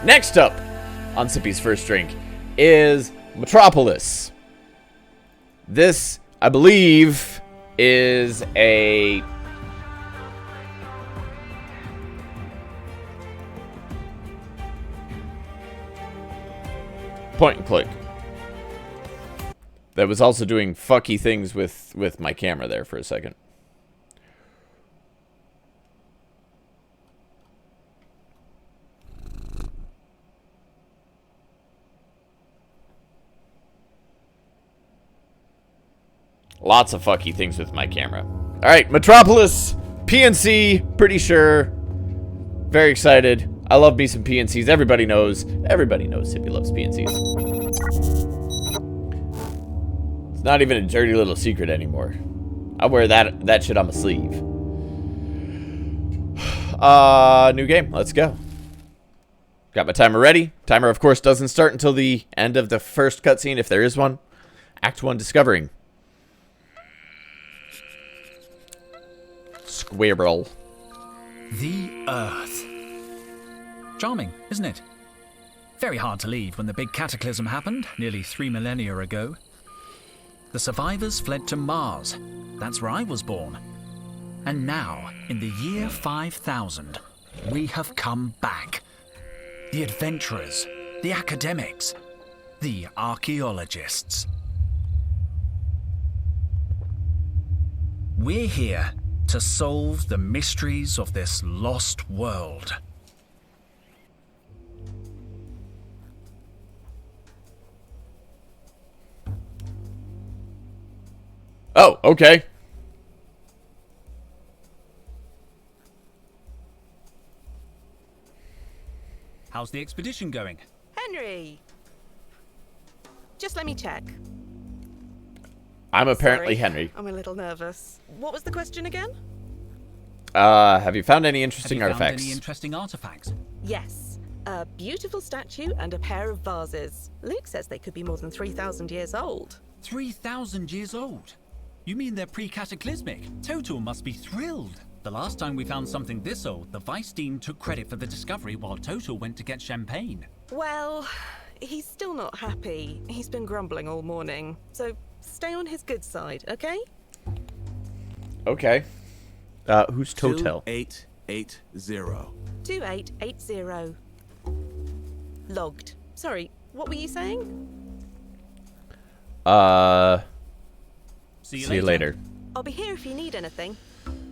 Next up on Sippy's first drink is Mutropolis. This, I believe, is a point and click that was also doing fucky things with my camera there for a second. Lots of fucky things with my camera. Alright, Mutropolis, PNC, pretty sure. Very excited. I love me some PNCs. Everybody knows Sippy loves PNCs. It's not even a dirty little secret anymore. I wear that shit on my sleeve. New game. Let's go. Got my timer ready. Timer, of course, doesn't start until the end of the first cutscene, if there is one. Act 1, Discovering. Squirrel. The Earth. Charming, isn't it? Very hard to leave when the big cataclysm happened, nearly 3 millennia ago. The survivors fled to Mars. That's where I was born. And now, in the year 5000, we have come back. The adventurers, the academics, the archaeologists. We're here to solve the mysteries of this lost world. Oh, okay. How's the expedition going? Henry! Just let me check. I'm apparently Sorry, Henry. I'm a little nervous. What was the question again? Have you found any interesting Have you found artifacts? any interesting artifacts? Yes. A beautiful statue and a pair of vases. Luke says they could be more than 3,000 years old. 3,000 years old? You mean they're pre-cataclysmic? Total must be thrilled. The last time we found something this old, the Vice Dean took credit for the discovery while Total went to get champagne. Well, he's still not happy. He's been grumbling all morning. So stay on his good side, okay? Okay. Who's Total? 2880. 2880. Logged. Sorry, what were you saying? See See you later. I'll be here if you need anything.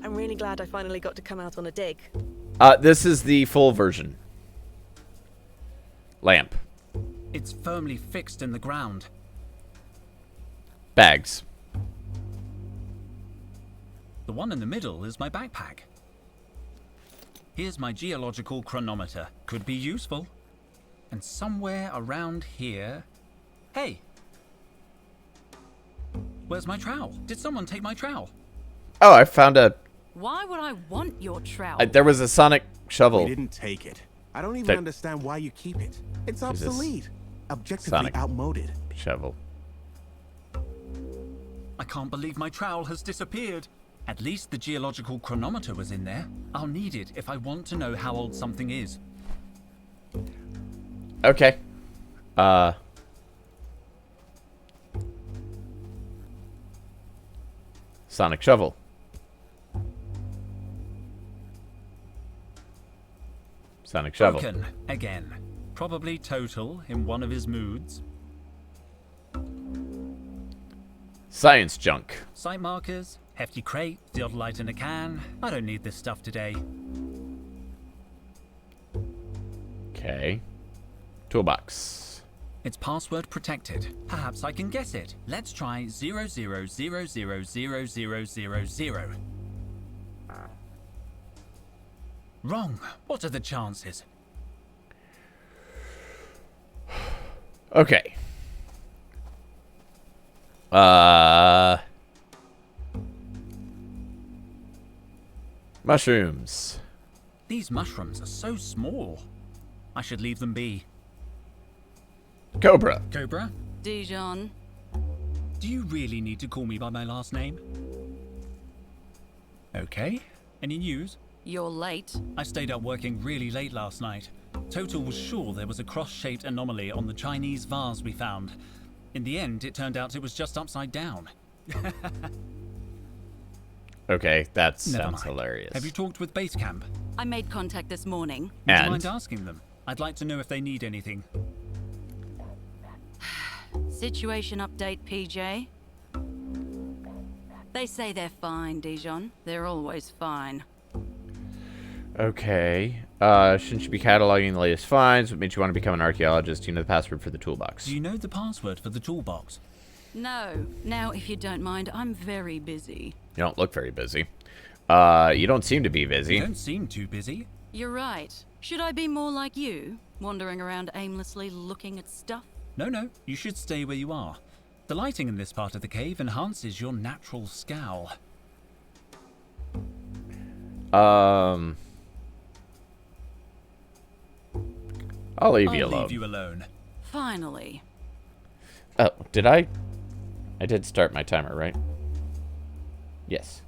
I'm really glad I finally got to come out on a dig. This is the full version. Lamp. It's firmly fixed in the ground. Bags. The one in the middle is my backpack. Here's my geological chronometer. Could be useful. And somewhere around here... Hey! Where's my trowel? Did someone take my trowel? Oh, I found a... Why would I want your trowel? there was a sonic shovel. We didn't take it. I don't even understand why you keep it. It's obsolete. Objectively Sonic outmoded. shovel. I can't believe my trowel has disappeared. At least the geological chronometer was in there. I'll need it if I want to know how old something is. Okay. Sonic shovel. Sonic shovel. Broken again. Probably Total in one of his moods. Science junk. Site markers, hefty crate, theodolite in a can. I don't need this stuff today. Okay. Toolbox. It's password protected. Perhaps I can guess it. Let's try 00000000. Wrong. What are the chances? Okay. Mushrooms. These mushrooms are so small. I should leave them be. Cobra. Cobra? Dijon. Do you really need to call me by my last name? Okay. Any news? You're late. I stayed up working really late last night. Total was sure there was a cross-shaped anomaly on the Chinese vase we found. In the end, it turned out it was just upside down. Okay, that Never sounds mind. hilarious. Have you talked with base camp? I made contact this morning. Would you And? mind asking them? I'd like to know if they need anything. Situation update, PJ. They say they're fine, Dijon. They're always fine. Okay. Shouldn't you be cataloging the latest finds? What made you want to become an archaeologist? Do you know the password for the toolbox? Do you know the password for the toolbox? No. Now, if you don't mind, I'm very busy. You don't look very busy. You don't seem to be You busy. don't seem too busy. You're right. Should I be more like you, wandering around aimlessly looking at stuff? No, you should stay where you are. The lighting in this part of the cave enhances your natural scowl. I'll leave you I'll alone. leave you alone. Finally. Oh, did I? I did start my timer, right? Yes.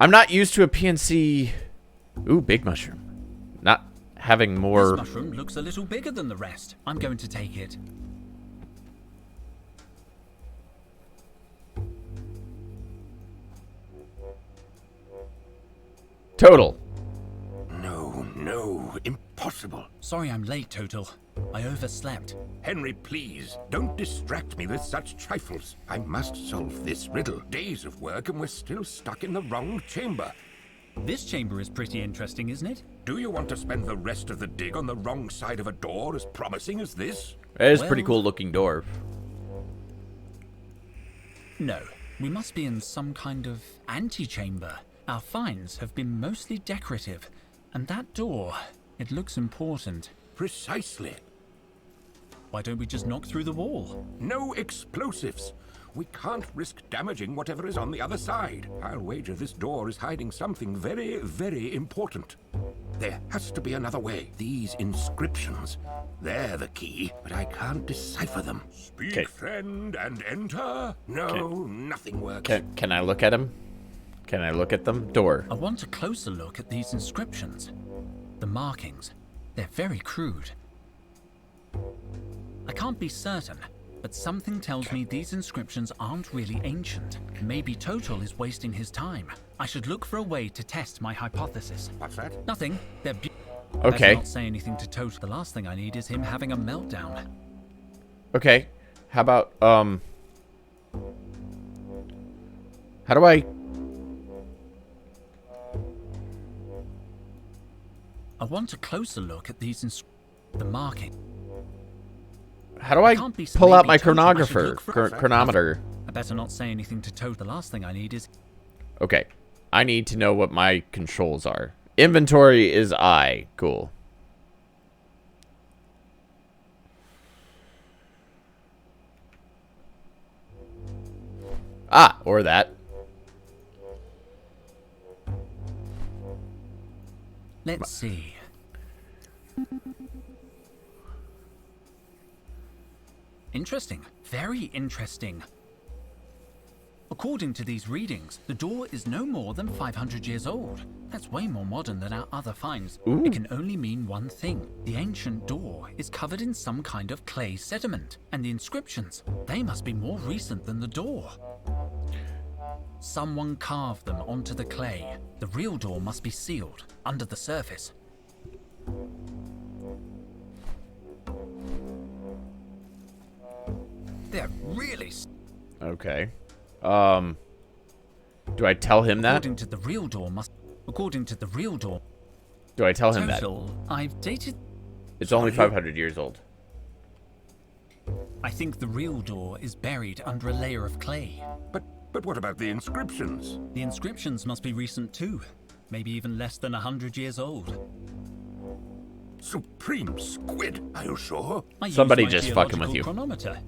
I'm not used to a PNC. Ooh, big mushroom. Not having more. This mushroom looks a little bigger than the rest. I'm going to take it. Total. No, impossible. Sorry I'm late, Total. I overslept. Henry, please, don't distract me with such trifles. I must solve this riddle. Days of work and we're still stuck in the wrong chamber. This chamber is pretty interesting, isn't it? Do you want to spend the rest of the dig on the wrong side of a door as promising as this? It is a pretty Well- cool looking door. No. We must be in some kind of antechamber. Our finds have been mostly decorative. And that door, it looks important. Precisely. Why don't we just knock through the wall? No explosives. We can't risk damaging whatever is on the other side. I'll wager this door is hiding something very, very important. There has to be another way. These inscriptions, they're the key, but I can't decipher them. Speak, Okay. friend, and enter. No, nothing works. Can I look at him? Can I look at them? Door. I want a closer look at these inscriptions. The markings, they're very crude. I can't be certain, but something tells me these inscriptions aren't really ancient. Maybe Total is wasting his time. I should look for a way to test my hypothesis. What's that? Nothing. They're Okay. Better not say anything to Total. The last thing I need is him having a meltdown. Okay. How about how do I? I want a closer look at these the marking. How do I Can't be pull out maybe my Total. I should chronographer? look for- Chronometer. I better not say anything to Total. The last thing I need is... Okay. I need to know what my controls are. Inventory is I. Cool. Ah, or that. Let's see. Interesting. Very interesting. According to these readings, the door is no more than 500 years old. That's way more modern than our other finds. Ooh. It can only mean one thing. The ancient door is covered in some kind of clay sediment, and the inscriptions, they must be more recent than the door. Someone carved them onto the clay. The real door must be sealed, under the surface. They're really... Okay. Do I tell him that? According to the real door must... According to the real door... Do I tell him that? Total, I've dated... It's only 500 years old. I think the real door is buried under a layer of clay. But what about the inscriptions? The inscriptions must be recent too. Maybe even less than 100 years old. Supreme squid, are you sure? I used Somebody my just fucking with geological you. Chronometer.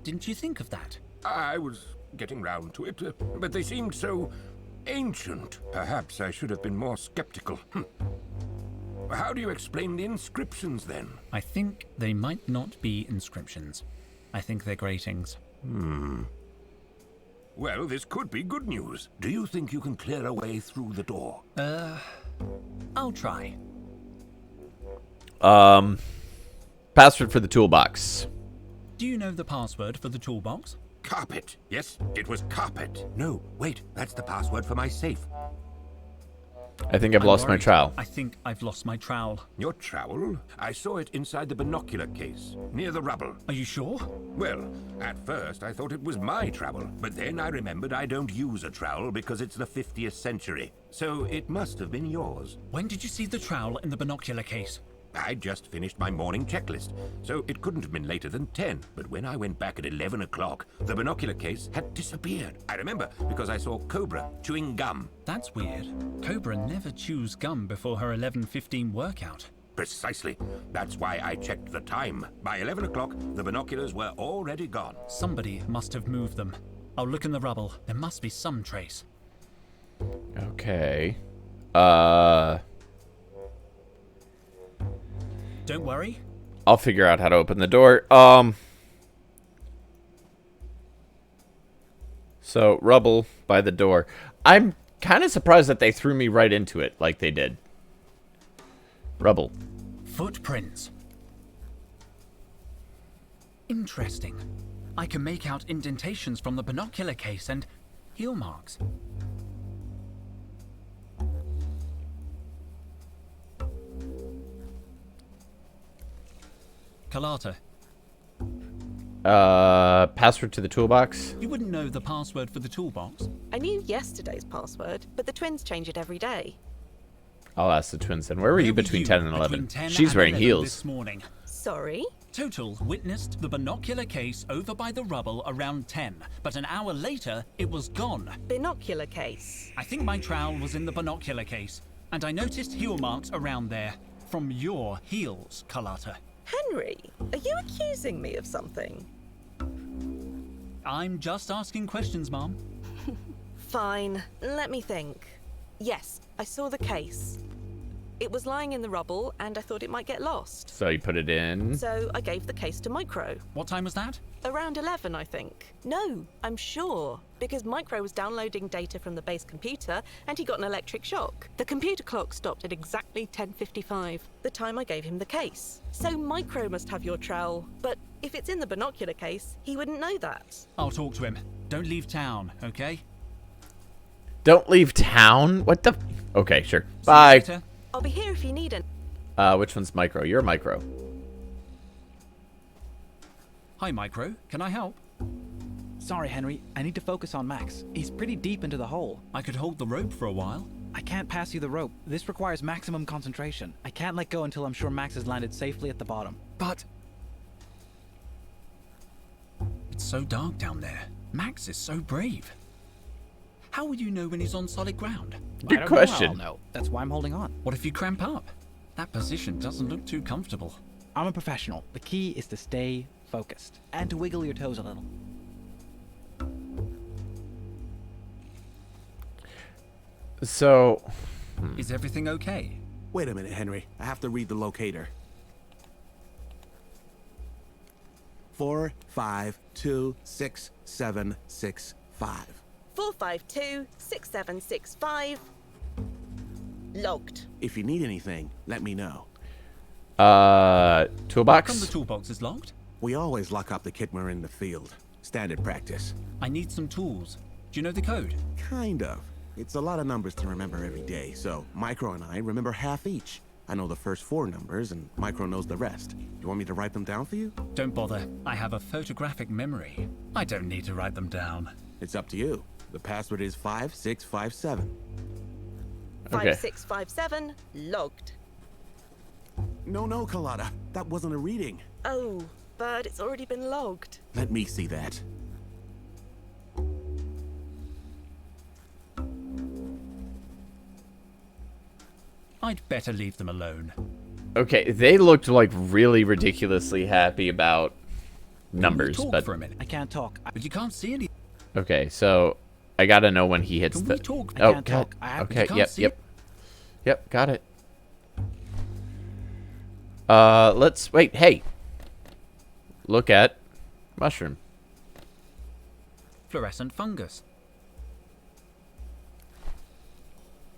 Didn't you think of that? I was getting round to it, but they seemed so ancient. Perhaps I should have been more skeptical. How do you explain the inscriptions then? I think they might not be inscriptions. I think they're gratings. Well, this could be good news. Do you think you can clear a way through the door? I'll try. Password for the toolbox. Do you know the password for the toolbox? Carpet. Yes, it was carpet. No, wait, that's the password for my safe. I think I've lost my worried. trowel. I think I've lost my trowel. Your trowel? I saw it inside the binocular case, near the rubble. Are you sure? Well, at first I thought it was my trowel, but then I remembered I don't use a trowel because it's the 50th century. So it must have been yours. When did you see the trowel in the binocular case? I'd just finished my morning checklist, so it couldn't have been later than 10. But when I went back at 11 o'clock, the binocular case had disappeared. I remember because I saw Cobra chewing gum. That's weird. Cobra never chews gum before her 11:15 workout. Precisely. That's why I checked the time. By 11 o'clock, the binoculars were already gone. Somebody must have moved them. I'll look in the rubble. There must be some trace. Okay. Don't worry. I'll figure out how to open the door. So, rubble by the door. I'm kind of surprised that they threw me right into it like they did. Rubble. Footprints. Interesting. I can make out indentations from the binocular case and heel marks. Carlotta, Password to the toolbox. you wouldn't know the password for the toolbox? I knew yesterday's password, but the twins change it every day. I'll ask the twins then. Where were you between 10 and 11? Between 10 She's and wearing 11 heels. This morning. Sorry? Total witnessed the binocular case over by the rubble around 10, but an hour later, it was gone. Binocular case. I think my trowel was in the binocular case, and I noticed heel marks around there. From your heels, Carlotta. Henry, are you accusing me of something? I'm just asking questions, Mom. Fine, let me think. Yes, I saw the case. It was lying in the rubble, and I thought it might get lost. So you put it in. So I gave the case to Micro. What time was that? Around 11, I think. No, I'm sure. Because Micro was downloading data from the base computer, and he got an electric shock. The computer clock stopped at exactly 10:55, the time I gave him the case. So Micro must have your trowel. But if it's in the binocular case, he wouldn't know that. I'll talk to him. Don't leave town, okay? Don't leave town? What the? Okay, sure. See you Bye. later. I'll be here if you need it. Which one's Micro? You're Micro. Hi, Micro. Can I help? Sorry, Henry. I need to focus on Max. He's pretty deep into the hole. I could hold the rope for a while. I can't pass you the rope. This requires maximum concentration. I can't let go until I'm sure Max has landed safely at the bottom. But... it's so dark down there. Max is so brave. How would you know when he's on solid ground? I Good don't question. know. I'll know. That's why I'm holding on. What if you cramp up? That position doesn't look too comfortable. I'm a professional. The key is to stay focused and to wiggle your toes a little. So, Is everything okay? Wait a minute, Henry. I have to read the locator. 4, 5, 2, 6, 7, 6, 5. 452-6765. Logged. If you need anything, let me know. Come toolbox? the toolbox is locked? We always lock up the kit when we're in the field. Standard practice. I need some tools. Do you know the code? Kind of. It's a lot of numbers to remember every day, so Micro and I remember half each. I know the first 4 numbers, and Micro knows the rest. You want me to write them down for you? Don't bother. I have a photographic memory. I don't need to write them down. It's up to you. The password is 5657. Okay. 5657. Logged. No, Colada. That wasn't a reading. Oh, but it's already been logged. Let me see that. I'd better leave them alone. Okay, they looked like really ridiculously happy about numbers, Can we talk but for a minute? I can't talk. But you can't see any. okay, so I gotta know when he hits Can the. we talk? I Oh, can't God. talk. I have- Okay, You can't yep, see yep, yep, got it. Let's wait. Hey, look at mushroom. Fluorescent fungus.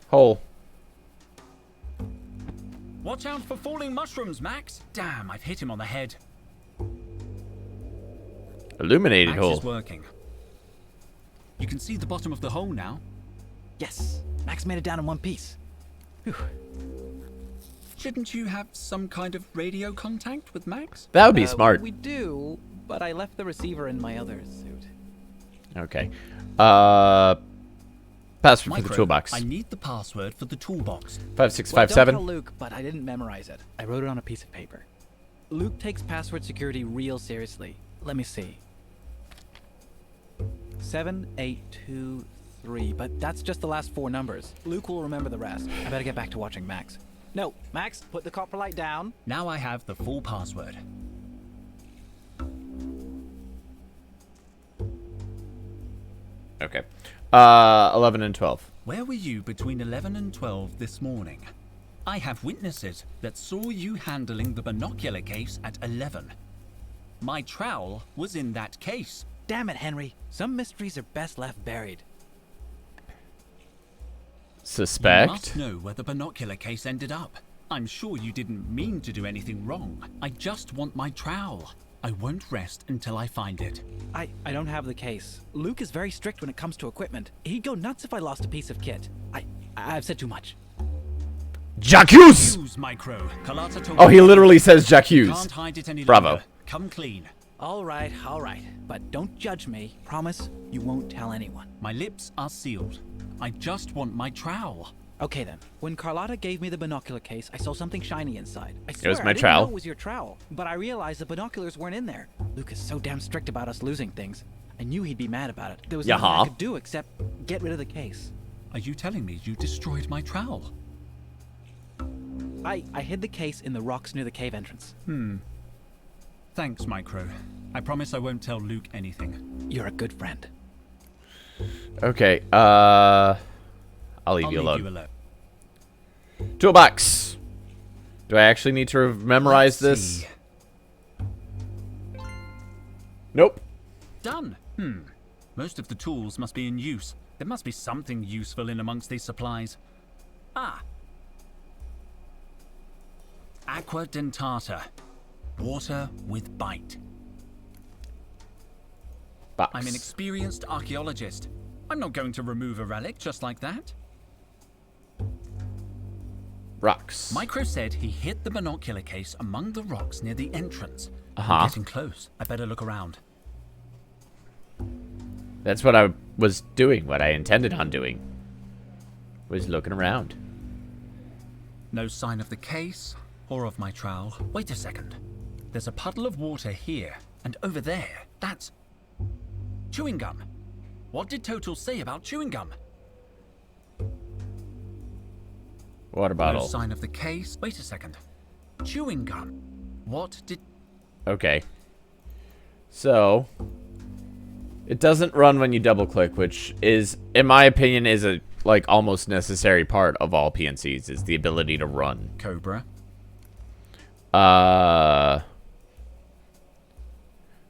Hole. Watch out for falling mushrooms, Max. Damn, I've hit him on the head. Illuminated Max hole. is working. You can see the bottom of the hole now. Yes, Max made it down in one piece. Whew. Shouldn't you have some kind of radio contact with Max? That would be smart. We do, but I left the receiver in my other suit. Okay. Password for the Micro, toolbox. I need the password for the toolbox. 5657. Well, don't tell Luke, but I didn't memorize it. I wrote it on a piece of paper. Luke takes password security real seriously. Let me see. 7823, but that's just the last 4 numbers. Luke will remember the rest. I better get back to watching Max. No, Max, put the copper light down. Now I have the full password. Okay. 11 and 12. Where were you between 11 and 12 this morning? I have witnesses that saw you handling the binocular case at 11. My trowel was in that case. Damn it, Henry. Some mysteries are best left buried. You Suspect. must know where the binocular case ended up. I'm sure you didn't mean to do anything wrong. I just want my trowel. I won't rest until I find it. I don't have the case. Luke is very strict when it comes to equipment. He'd go nuts if I lost a piece of kit. I've said too much. Jacques! Use Micro. Carlotta told Oh, he me literally says Jacques. you can't hide it any Bravo. longer. Come clean. All right. But don't judge me. Promise you won't tell anyone. My lips are sealed. I just want my trowel. Okay then. When Carlotta gave me the binocular case, I saw something shiny inside. I swear, was my I didn't trowel. know it was your trowel, but I realized the binoculars weren't in there. Luke is so damn strict about us losing things. I knew he'd be mad about it. There was nothing I could do except get rid of the case. Are you telling me you destroyed my trowel? I hid the case in the rocks near the cave entrance. Thanks, Micro. I promise I won't tell Luke anything. You're a good friend. Okay. I'll leave you alone. Toolbox. Do I actually need to memorize Let's this? see. Nope. Done. Most of the tools must be in use. There must be something useful in amongst these supplies. Ah. Aqua dentata. Water with bite. Box. I'm an experienced archaeologist. I'm not going to remove a relic just like that. Rocks. Micro said he hid the binocular case among the rocks near the entrance. Uh-huh. I'm getting close. I better look around. That's what I was doing. What I intended on doing. Was looking around. No sign of the case or of my trowel. Wait a second. There's a puddle of water here and over there. That's chewing gum. What did Total say about chewing gum? Water bottle. No sign of the case. Wait a second. Chewing gum. What did... Okay. So, it doesn't run when you double click, which is, in my opinion, is a like almost necessary part of all PNCs, is the ability to run. Cobra.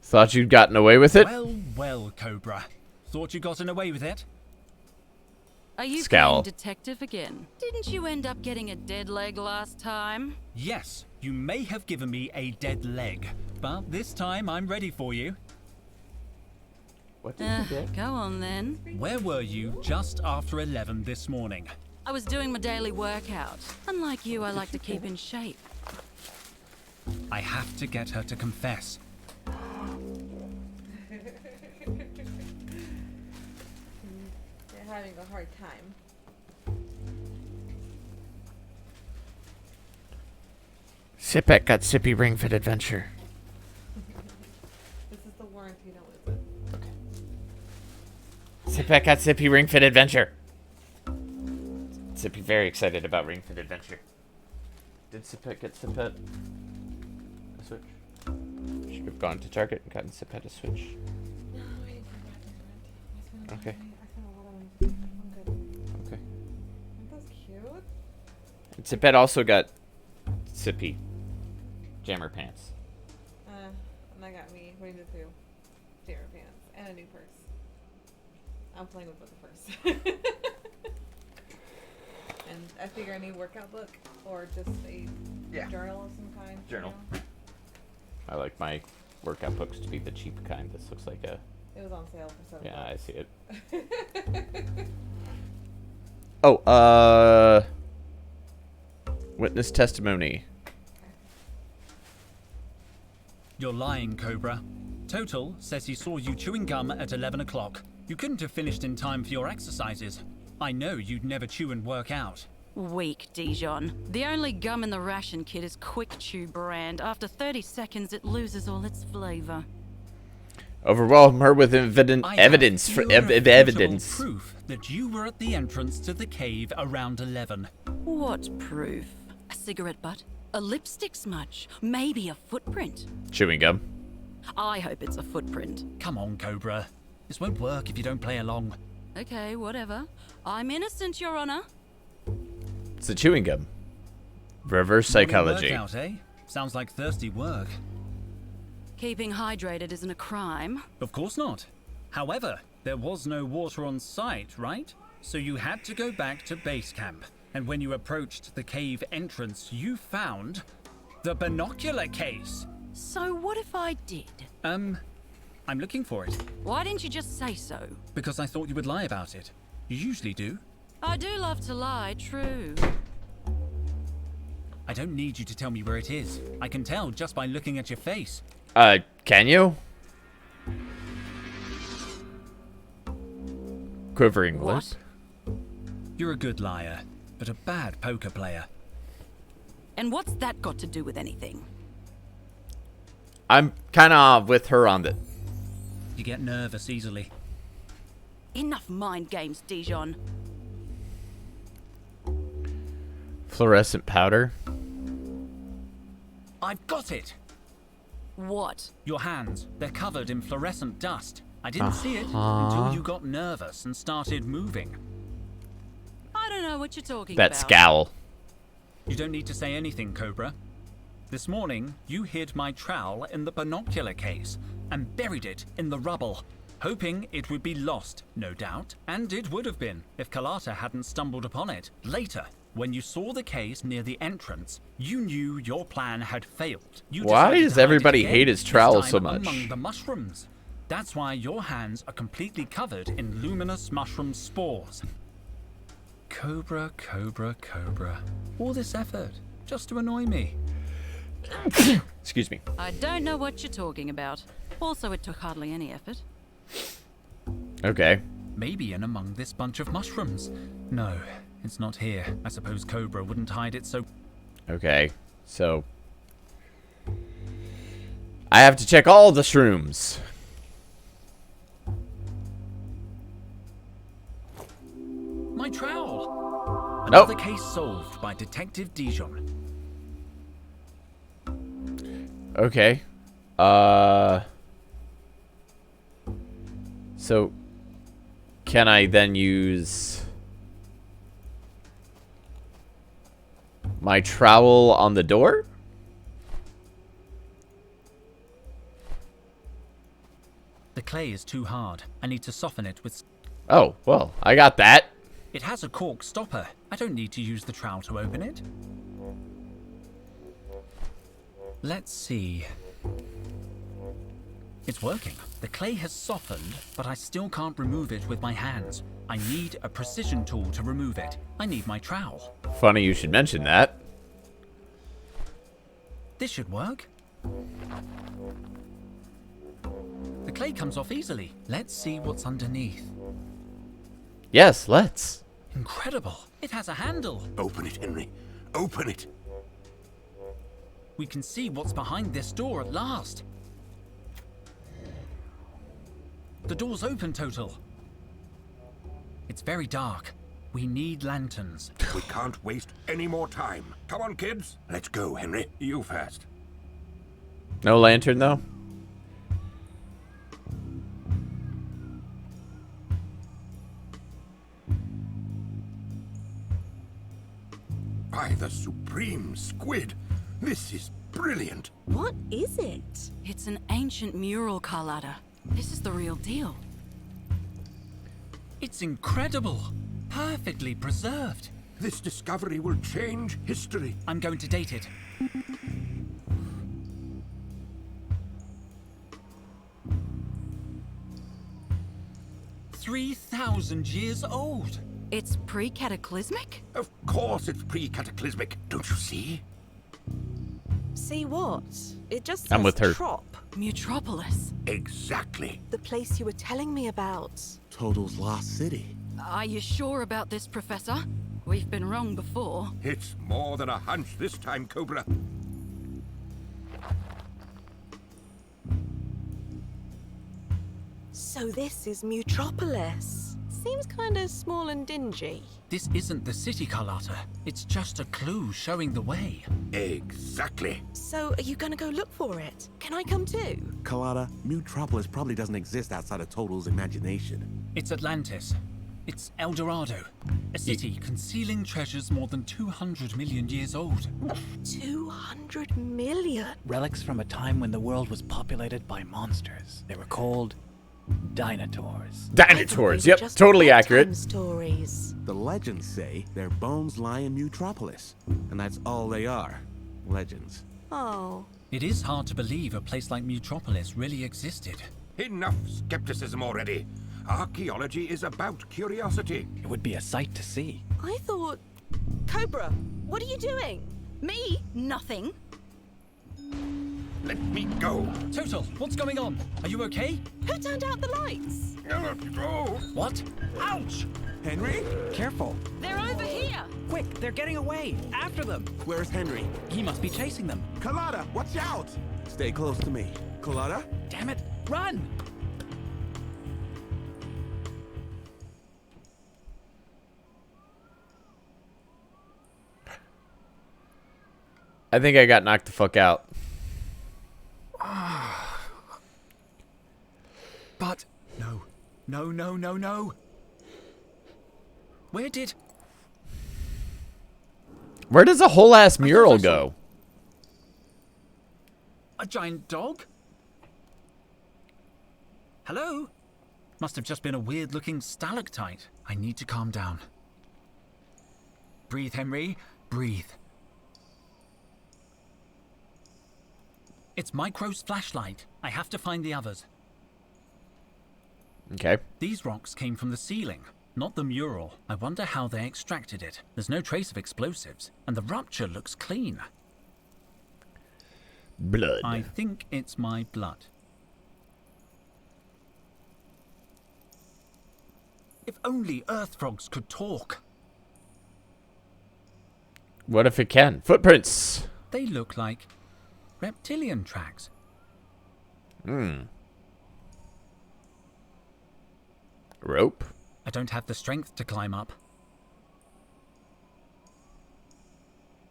Thought you'd gotten away with it? Well, Cobra. Thought you gotten away with it? Are you Scowl. playing detective again? Didn't you end up getting a dead leg last time? Yes, you may have given me a dead leg, but this time I'm ready for you. What did you get? Go on then. Where were you just after 11 this morning? I was doing my daily workout. Unlike you, I like to keep in shape. I have to get her to confess. They're having a hard time. Sippy got Sippy Ring Fit Adventure. This is the warranty, don't lose it. Sippy got Sippy Ring Fit Adventure. Sippy very excited about Ring Fit Adventure. Did Sippy get Sippy a Switch? Should have gone to Target and gotten Sippy a Switch. No, I didn't come back to rent. Okay. I spent a lot of money. I'm good. Okay. Aren't those cute? And Sippy also got Sippy jammer pants. And I got me, what do you do? Jammer pants and a new purse. I'm playing with the purse. And I figure I need a workout book or just a journal of some kind. Journal. You know? I like my workout books to be the cheap kind. This looks like a... It was on sale for $7. Yeah, I see it. Oh, witness testimony. You're lying, Cobra. Total says he saw you chewing gum at 11 o'clock. You couldn't have finished in time for your exercises. I know you'd never chew and work out. Weak, Dijon. The only gum in the ration kit is Quick Chew brand. After 30 seconds, it loses all its flavor. Overwhelm her with evidence for irrefutable evidence. Proof that you were at the entrance to the cave around 11. What proof? A cigarette butt? A lipstick smudge? Maybe a footprint? Chewing gum. I hope it's a footprint. Come on, Cobra. This won't work if you don't play along. Okay, whatever. I'm innocent, Your Honor. It's a chewing gum. Reverse psychology. Workout, eh? Sounds like thirsty work. Keeping hydrated isn't a crime. Of course not. However, there was no water on site, right? So you had to go back to base camp. And when you approached the cave entrance, you found the binocular case. So what if I did? I'm looking for it. Why didn't you just say so? Because I thought you would lie about it. You usually do. I do love to lie, true. I don't need you to tell me where it is. I can tell just by looking at your face. Can you? Quivering lip. What? You're a good liar, but a bad poker player. And what's that got to do with anything? I'm kind of with her on that. You get nervous easily. Enough mind games, Dijon. Fluorescent powder. I've got it! What? Your hands, they're covered in fluorescent dust. I didn't see it until you got nervous and started moving. I don't know what you're talking That about. scowl. You don't need to say anything, Cobra. This morning, you hid my trowel in the binocular case and buried it in the rubble, hoping it would be lost, no doubt. And it would have been if Kalata hadn't stumbled upon it. Later, when you saw the case near the entrance, you knew your plan had failed. You Why decided does to hide it everybody again, hate his this trowel time so much? among the mushrooms. That's why your hands are completely covered in luminous mushroom spores. Cobra, Cobra, Cobra. All this effort just to annoy me. Excuse me. I don't know what you're talking about. Also, it took hardly any effort. Okay. Maybe in among this bunch of mushrooms. No, it's not here. I suppose Cobra wouldn't hide it so... Okay. So... I have to check all the shrooms. My trowel! Nope. Another case solved by Detective Dijon. Okay. So... Can I then use... my trowel on the door? The clay is too hard. I need to soften it with... Oh, well, I got that. It has a cork stopper. I don't need to use the trowel to open it. Let's see. It's working. The clay has softened, but I still can't remove it with my hands. I need a precision tool to remove it. I need my trowel. Funny you should mention that. This should work. The clay comes off easily. Let's see what's underneath. Yes, let's. Incredible. It has a handle. Open it, Henry. Open it. We can see what's behind this door at last. The door's open, Total. It's very dark. We need lanterns. We can't waste any more time. Come on, kids. Let's go, Henry. You first. No lantern, though? By the supreme squid. This is brilliant. What is it? It's an ancient mural, Carlotta. This is the real deal. It's incredible. Perfectly preserved. This discovery will change history. I'm going to date it. $3,000 old. It's pre-cataclysmic? Of course it's pre-cataclysmic, don't you see? See what? It just says I'm with her. Trop. Mutropolis. Exactly. The place you were telling me about. Total's lost city. Are you sure about this, Professor? We've been wrong before. It's more than a hunch this time, Cobra. So this is Mutropolis. Seems kind of small and dingy. This isn't the city, Carlotta. It's just a clue showing the way. Exactly. So are you gonna go look for it? Can I come too? Colada, Mutropolis probably doesn't exist outside of Total's imagination. It's Atlantis. It's El Dorado. A city concealing treasures more than 200 million years old. 200 million? Relics from a time when the world was populated by monsters. They were called Dinotaurs. Dinotaurs, yep, totally accurate. Stories. The legends say their bones lie in Mutropolis, and that's all they are. Legends. Oh. It is hard to believe a place like Mutropolis really existed. Enough skepticism already. Archaeology is about curiosity. It would be a sight to see. I thought... Cobra, what are you doing? Me? Nothing. Let me go. Total, what's going on? Are you okay? Who turned out the lights? What? Ouch! Henry? Careful. They're over here. Quick, they're getting away. After them. Where's Henry? He must be chasing them. Colada, watch out! Stay close to me. Colada? Damn it, run! I think I got knocked the fuck out. But no. Where did... Where does a whole ass mural go? A giant dog? Hello? Must have just been a weird-looking stalactite. I need to calm down. Breathe, Henry. Breathe. It's Micro's flashlight. I have to find the others. Okay. These rocks came from the ceiling, not the mural. I wonder how they extracted it. There's no trace of explosives, and the rupture looks clean. Blood. I think it's my blood. If only earth frogs could talk. What if it can? Footprints. They look like reptilian tracks. Rope. I don't have the strength to climb up.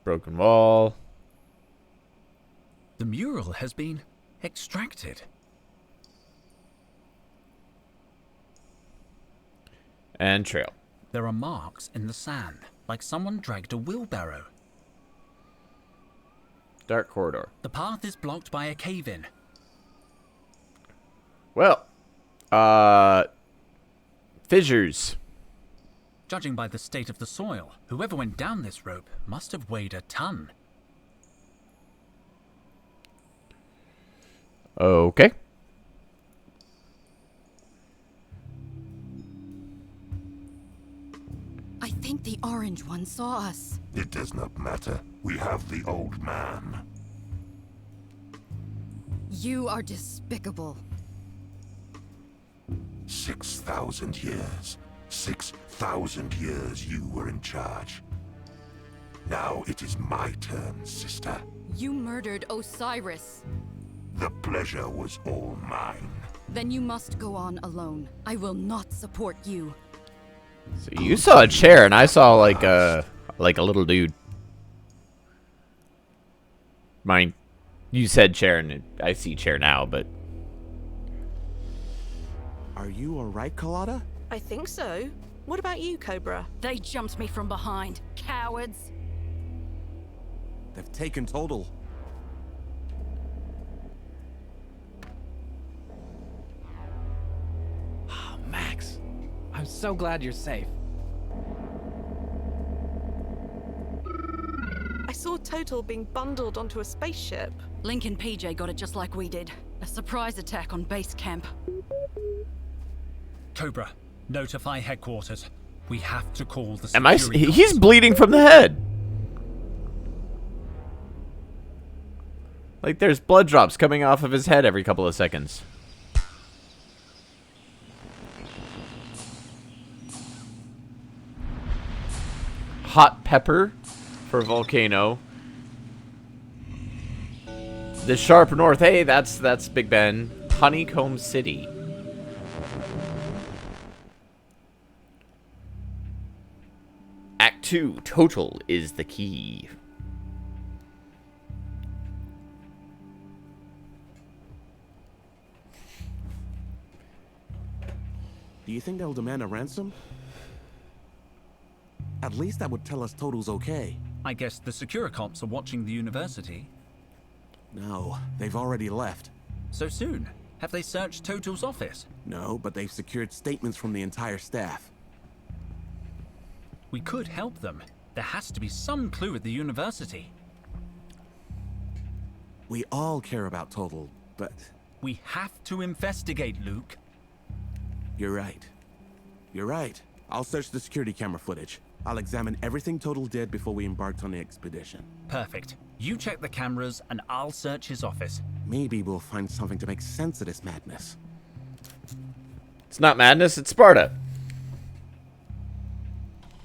Broken wall. The mural has been extracted. And trail. There are marks in the sand, like someone dragged a wheelbarrow. Dark corridor. The path is blocked by a cave-in. Well, fissures. Judging by the state of the soil, whoever went down this rope must have weighed a ton. Okay. I think the orange one saw us. It does not matter. We have the old man. You are despicable. 6,000 years. 6,000 years you were in charge. Now it is my turn, sister. You murdered Osiris. The pleasure was all mine. Then you must go on alone. I will not support you. So you saw a chair, and I saw like a little dude. Mine, you said chair, and I see chair now, but. Are you alright, Colada? I think so. What about you, Cobra? They jumped me from behind. Cowards. They've taken Total. Max, I'm so glad you're safe. saw Total being bundled onto a spaceship. Link and PJ got it just like we did. A surprise attack on base camp. Cobra, notify headquarters. We have to call the security Am I? He's bleeding from the head. Like there's blood drops coming off of his head every couple of seconds. Hot pepper for volcano. The Sharp North. Hey, that's Big Ben. Honeycomb City. Act 2. Total is the key. Do you think they'll demand a ransom? At least that would tell us Total's okay. I guess the Securicops are watching the university. No, they've already left. So soon? Have they searched Total's office? No, but they've secured statements from the entire staff. We could help them. There has to be some clue at the university. We all care about Total, but... We have to investigate, Luke. You're right. You're right. I'll search the security camera footage. I'll examine everything Total did before we embarked on the expedition. Perfect. You check the cameras and I'll search his office. Maybe we'll find something to make sense of this madness. It's not madness, it's Sparta.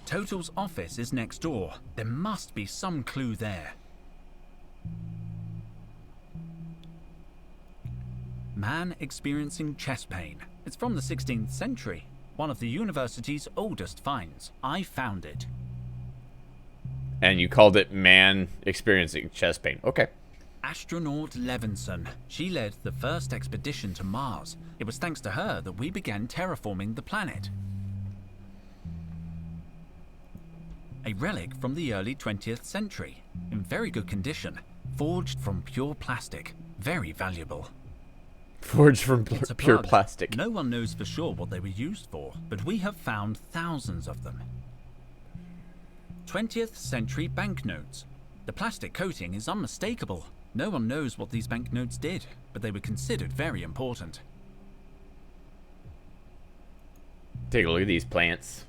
Total's office is next door. There must be some clue there. Man experiencing chest pain. It's from the 16th century. One of the university's oldest finds. I found it. And you called it man experiencing chest pain. Okay. Astronaut Levinson. She led the first expedition to Mars. It was thanks to her that we began terraforming the planet. A relic from the early 20th century. In very good condition. Forged from pure plastic. Very valuable. Forged from pure plug. plastic. No one knows for sure what they were used for, but we have found thousands of them. 20th century banknotes. The plastic coating is unmistakable. No one knows what these banknotes did, but they were considered very important. Take a look at these plants.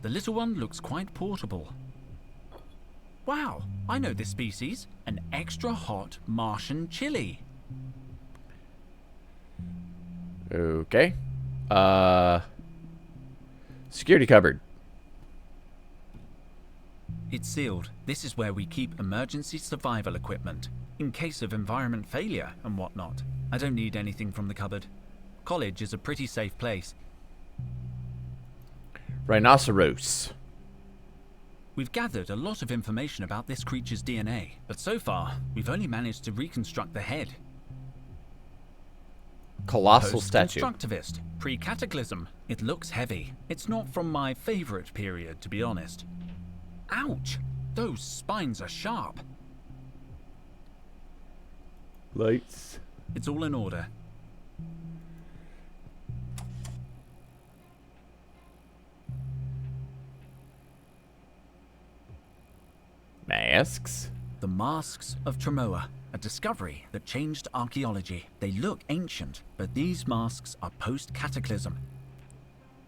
The little one looks quite portable. Wow, I know this species. An extra hot Martian chili. Okay. Security cupboard. It's sealed. This is where we keep emergency survival equipment, in case of environment failure and whatnot. I don't need anything from the cupboard. College is a pretty safe place. Rhinoceros. We've gathered a lot of information about this creature's DNA, but so far, we've only managed to reconstruct the head. Colossal statue. Post-constructivist, pre-cataclysm. It looks heavy. It's not from my favorite period, to be honest. Ouch! Those spines are sharp. Lights. It's all in order. Masks. The Masks of Tremoa, a discovery that changed archaeology. They look ancient, but these masks are post-cataclysm.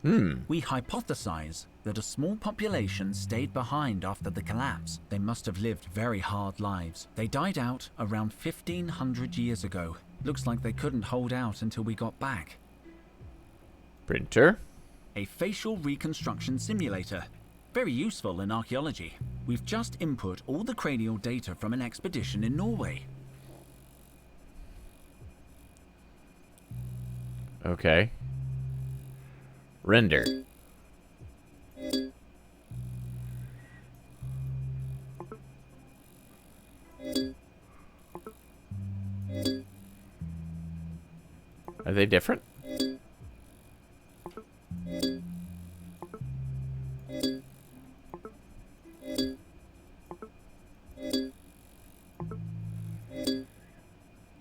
We hypothesize that a small population stayed behind after the collapse. They must have lived very hard lives. They died out around 1500 years ago. Looks like they couldn't hold out until we got back. Printer. A facial reconstruction simulator. Very useful in archaeology. We've just input all the cranial data from an expedition in Norway. Okay. Render. Are they different?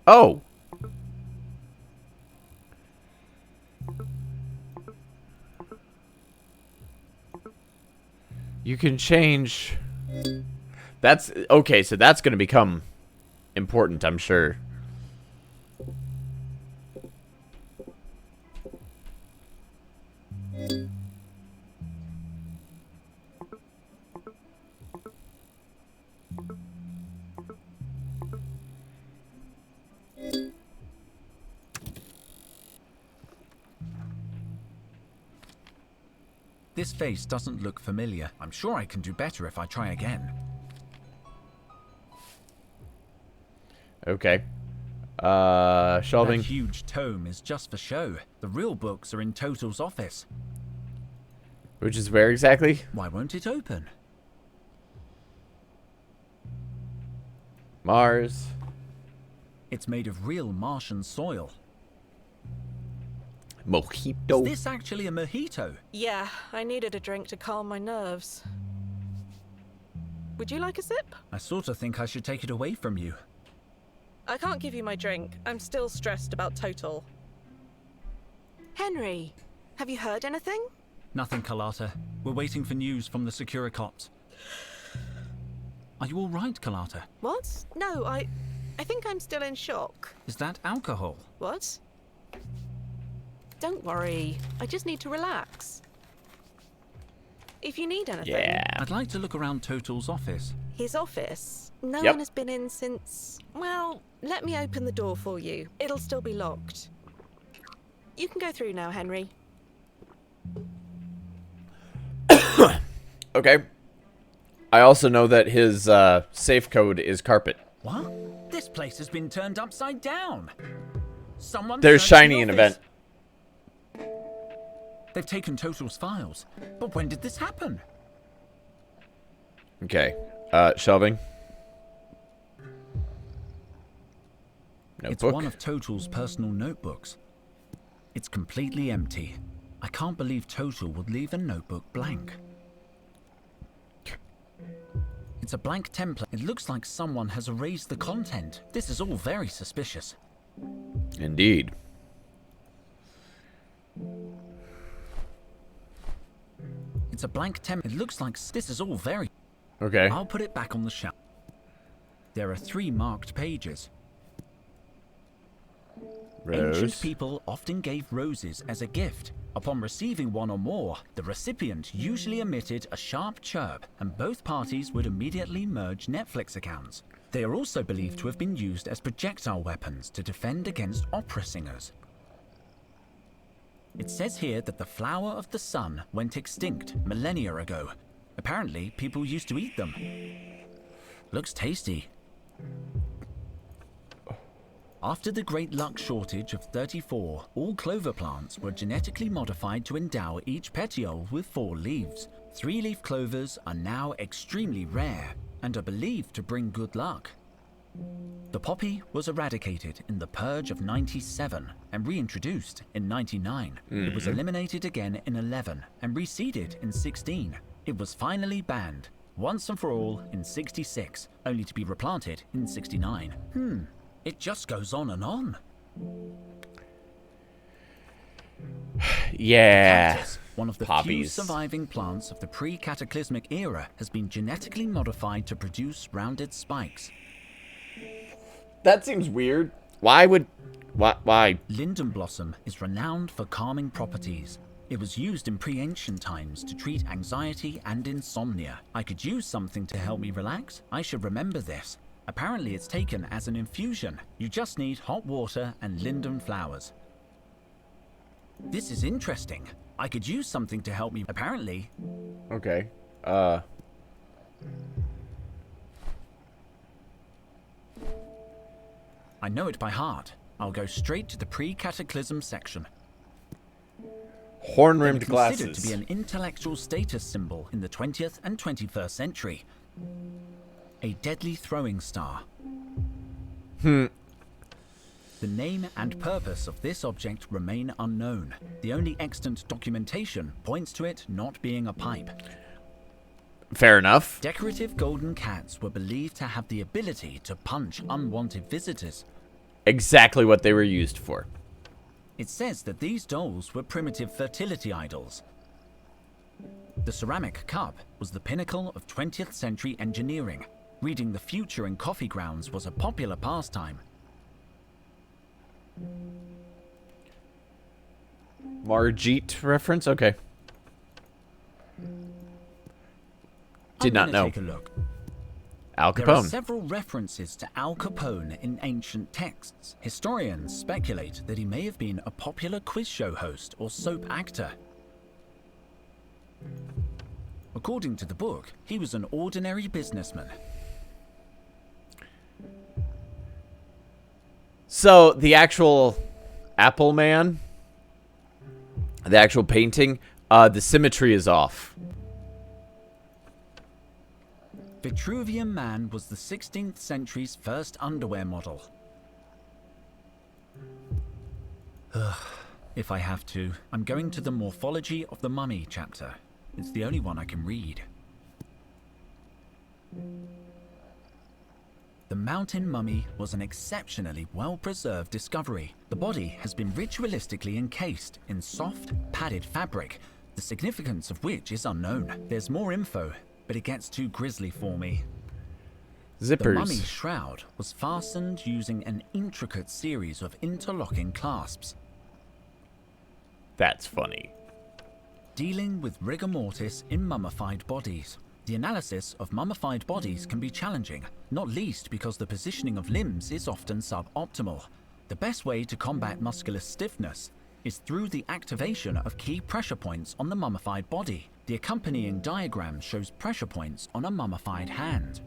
Oh! You can change That's okay, so that's going to become important, I'm sure. This face doesn't look familiar. I'm sure I can do better if I try again. Okay. Shelving. That huge tome is just for show. The real books are in Total's office. Which is where exactly? Why won't it open? Mars. It's made of real Martian soil. Mojito. Is this actually a mojito? Yeah, I needed a drink to calm my nerves. Would you like a sip? I sort of think I should take it away from you. I can't give you my drink. I'm still stressed about Total. Henry, have you heard anything? Nothing, Carlotta. We're waiting for news from the Sippycupgames. Are you all right, Carlotta? What? No, I think I'm still in shock. Is that alcohol? What? Don't worry. I just need to relax. If you need anything... Yeah. I'd like to look around Total's office. His office? No Yep. one has been in since... Well, let me open the door for you. It'll still be locked. You can go through now, Henry. Okay. I also know that his safe code is carpet. What? This place has been turned upside down. Someone There's searched the shiny an office. event. They've taken Total's files. But when did this happen? Okay. Shelving. Notebook. It's one of Total's personal notebooks. It's completely empty. I can't believe Total would leave a notebook blank. It's a blank template. It looks like someone has erased the content. This is all very suspicious. Indeed. It's a blank template. It looks like this is all very... Okay. I'll put it back on the shelf. There are 3 marked pages. Rose. Ancient people often gave roses as a gift. Upon receiving one or more, the recipient usually emitted a sharp chirp, and both parties would immediately merge Netflix accounts. They are also believed to have been used as projectile weapons to defend against opera singers. It says here that the flower of the sun went extinct millennia ago. Apparently, people used to eat them. Looks tasty. After the Great Luck Shortage of 34, all clover plants were genetically modified to endow each petiole with 4 leaves. 3-leaf clovers are now extremely rare and are believed to bring good luck. The poppy was eradicated in the Purge of 97 and reintroduced in 99. It was eliminated again in 11 and reseeded in 16. It was finally banned, once and for all, in 66, only to be replanted in 69. It just goes on and on. Yeah. Cactus, one of the few Poppies. surviving plants of the pre-cataclysmic era, has been genetically modified to produce rounded spikes. That seems weird. Why would... Why? Linden blossom is renowned for calming properties. It was used in pre-ancient times to treat anxiety and insomnia. I could use something to help me relax. I should remember this. Apparently it's taken as an infusion. You just need hot water and linden flowers. This is interesting. I could use something to help me. Apparently. Okay. I know it by heart. I'll go straight to the pre-cataclysm section. Horn-rimmed Considered glasses. to be an intellectual status symbol in the 20th and 21st century. A deadly throwing star. The name and purpose of this object remain unknown. The only extant documentation points to it not being a pipe. Fair enough. Decorative golden cats were believed to have the ability to punch unwanted visitors. Exactly what they were used for. It says that these dolls were primitive fertility idols. The ceramic cup was the pinnacle of 20th century engineering. Reading the future in coffee grounds was a popular pastime. Margit reference? Okay. Did not know. Take a look. Al There are Capone. several references to Al Capone in ancient texts. Historians speculate that he may have been a popular quiz show host or soap actor. According to the book, he was an ordinary businessman. So, the actual Apple Man, the actual painting, the symmetry is off. Vitruvian Man was the 16th century's first underwear model. Ugh, if I have to, I'm going to the Morphology of the Mummy chapter. It's the only one I can read. The mountain mummy was an exceptionally well-preserved discovery. The body has been ritualistically encased in soft, padded fabric, the significance of which is unknown. There's more info, but it gets too grisly for me. Zippers. The mummy's shroud was fastened using an intricate series of interlocking clasps. That's funny. Dealing with rigor mortis in mummified bodies. The analysis of mummified bodies can be challenging, not least because the positioning of limbs is often suboptimal. The best way to combat muscular stiffness is through the activation of key pressure points on the mummified body. The accompanying diagram shows pressure points on a mummified hand.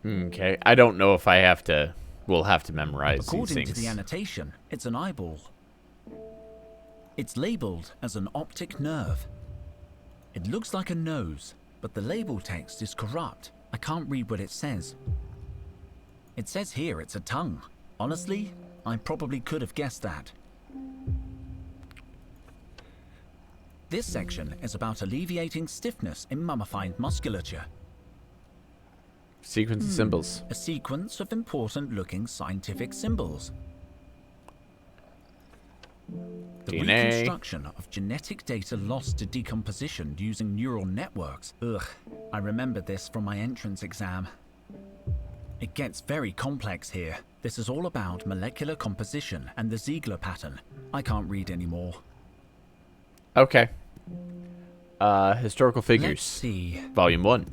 Okay, I don't know if I have to... We'll have to memorize these According things. to the annotation, it's an eyeball. It's labeled as an optic nerve. It looks like a nose, but the label text is corrupt. I can't read what it says. It says here it's a tongue. Honestly, I probably could have guessed that. This section is about alleviating stiffness in mummified musculature. Sequence of symbols. A sequence of important-looking scientific symbols. The DNA. reconstruction of genetic data lost to decomposition using neural networks. Ugh, I remember this from my entrance exam. It gets very complex here. This is all about molecular composition and the Ziegler pattern. I can't read anymore. Okay. Historical Figures. Let's see. Volume 1.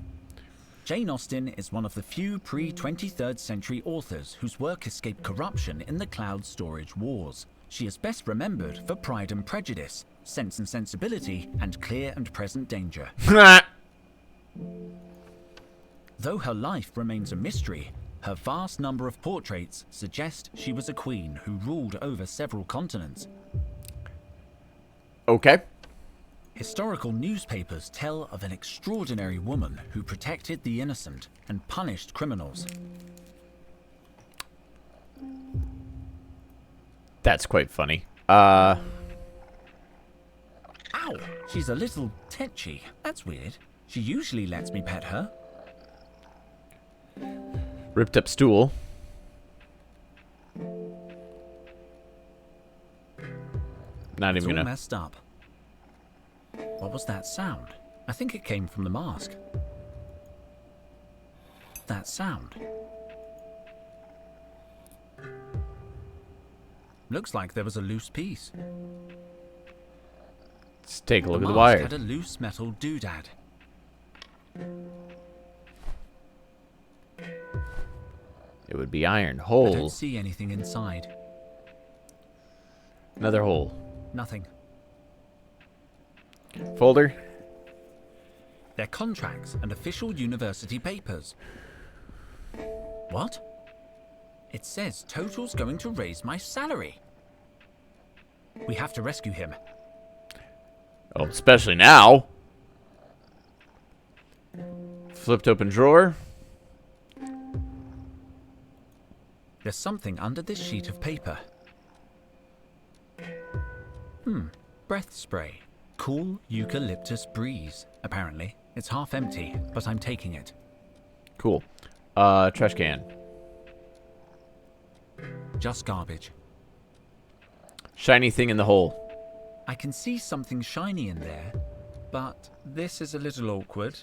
Jane Austen is one of the few pre-23rd century authors whose work escaped corruption in the cloud storage wars. She is best remembered for Pride and Prejudice, Sense and Sensibility, and Clear and Present Danger. Though her life remains a mystery, her vast number of portraits suggest she was a queen who ruled over several continents. Okay. Historical newspapers tell of an extraordinary woman who protected the innocent and punished criminals. That's quite funny. Ow! She's a little tetchy. That's weird. She usually lets me pet her. Ripped up stool. Not It's even all gonna... messed up. What was that sound? I think it came from the mask. That sound. Looks like there was a loose piece. Let's take a look at the mask wire. had a loose metal doodad. It would be iron. I don't Hole. see anything inside. Another hole. Nothing. Folder. They're contracts and official university papers. What? It says Total's going to raise my salary. We have to rescue him. Oh, especially now. Flipped open drawer. There's something under this sheet of paper. Breath spray. Cool eucalyptus breeze, apparently. It's half empty, but I'm taking it. Cool. Trash can. Just garbage. Shiny thing in the hole. I can see something shiny in there, but this is a little awkward.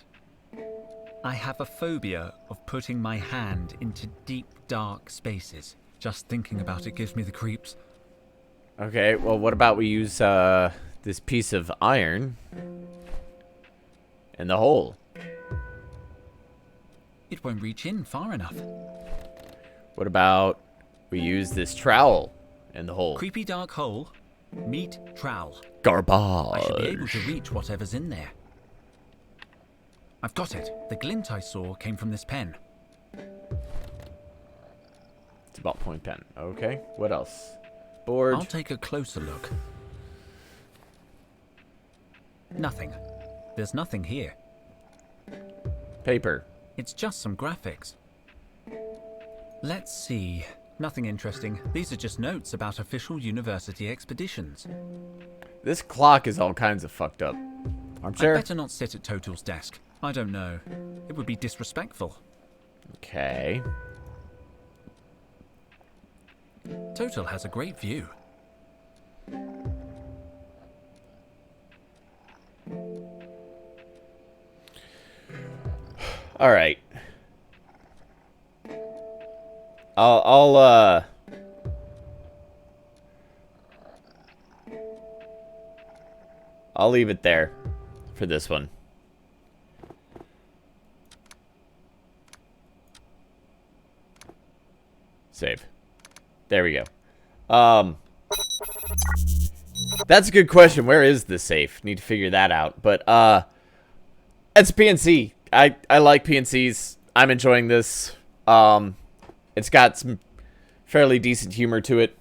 I have a phobia of putting my hand into deep, dark spaces. Just thinking about it gives me the creeps. Okay, well, what about we use this piece of iron in the hole? It won't reach in far enough. What about we use this trowel in the hole? Creepy dark hole. Meet trowel. Garbage. I should be able to reach whatever's in there. I've got it. The glint I saw came from this pen. It's a ballpoint pen. Okay, what else? Board. I'll take a closer look. Nothing. There's nothing here. Paper. It's just some graphics. Let's see. Nothing interesting. These are just notes about official university expeditions. This clock is all kinds of fucked up. Armchair? I'd better not sit at Total's desk. I don't know. It would be disrespectful. Okay. Total has a great view. All right. I'll leave it there for this one. Save. There we go. That's a good question. Where is the safe? Need to figure that out. But it's PNC. I like PNCs. I'm enjoying this. It's got some fairly decent humor to it.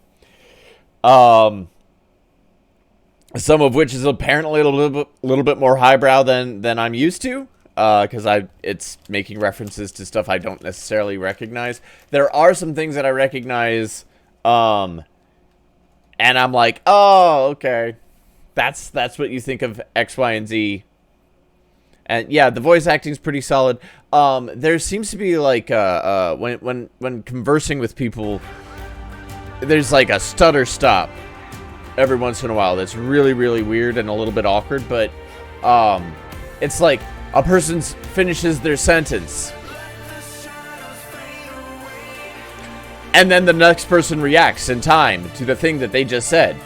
Some of which is apparently a little bit more highbrow than I'm used to, because it's making references to stuff I don't necessarily recognize. There are some things that I recognize, and I'm like, oh, okay, that's what you think of X, Y, and Z. And yeah, the voice acting is pretty solid. There seems to be like when conversing with people, there's like a stutter stop every once in a while that's really, really weird and a little bit awkward, but it's like a person finishes their sentence and then the next person reacts in time to the thing that they just said.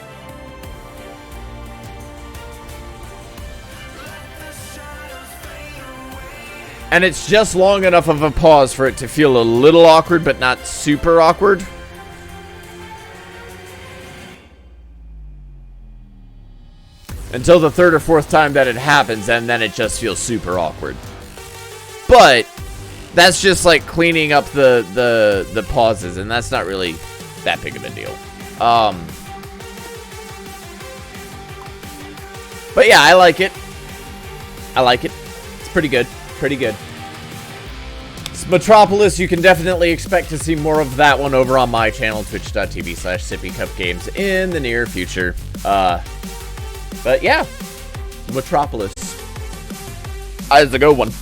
And it's just long enough of a pause for it to feel a little awkward, but not super awkward. Until the third or fourth time that it happens, and then it just feels super awkward. But that's just like cleaning up the pauses, and that's not really that big of a deal. But yeah, I like it. I like it. It's pretty good. Pretty good. Mutropolis, you can definitely expect to see more of that one over on my channel, twitch.tv/Sippycupgames, in the near future. But yeah, Mutropolis. That's a good one.